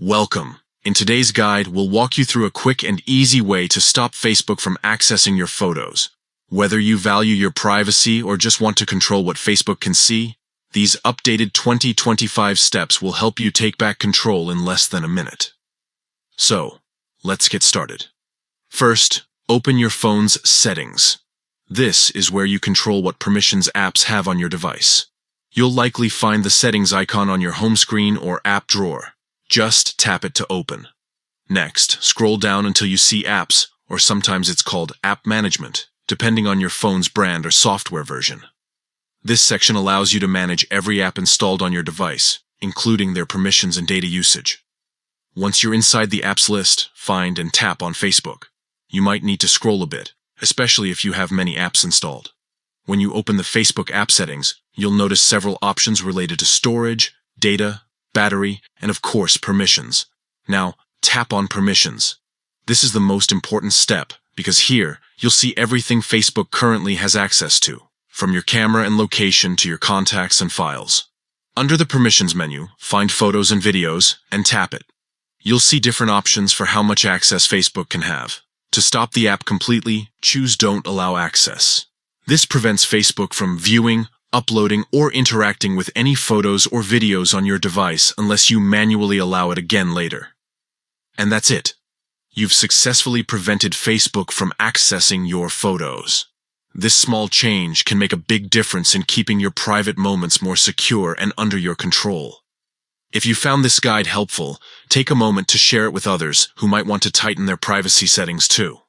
Welcome. In today's guide, we'll walk you through a quick and easy way to stop Facebook from accessing your photos. Whether you value your privacy or just want to control what Facebook can see, these updated 2025 steps will help you take back control in less than a minute. So, let's get started. First, open your phone's settings. This is where you control what permissions apps have on your device. You'll likely find the settings icon on your home screen or app drawer. Just tap it to open. Next, scroll down until you see Apps, or sometimes it's called App Management, depending on your phone's brand or software version. This section allows you to manage every app installed on your device, including their permissions and data usage. Once you're inside the apps list, find and tap on Facebook. You might need to scroll a bit, especially if you have many apps installed. When you open the Facebook app settings, you'll notice several options related to storage, data, battery, and of course permissions. Now, tap on permissions. This is the most important step because here you'll see everything Facebook currently has access to, from your camera and location to your contacts and files. Under the permissions menu, find photos and videos and tap it. You'll see different options for how much access Facebook can have. To stop the app completely, choose Don't Allow Access. This prevents Facebook from viewing, uploading, or interacting with any photos or videos on your device unless you manually allow it again later. And that's it. You've successfully prevented Facebook from accessing your photos. This small change can make a big difference in keeping your private moments more secure and under your control. If you found this guide helpful, take a moment to share it with others who might want to tighten their privacy settings too.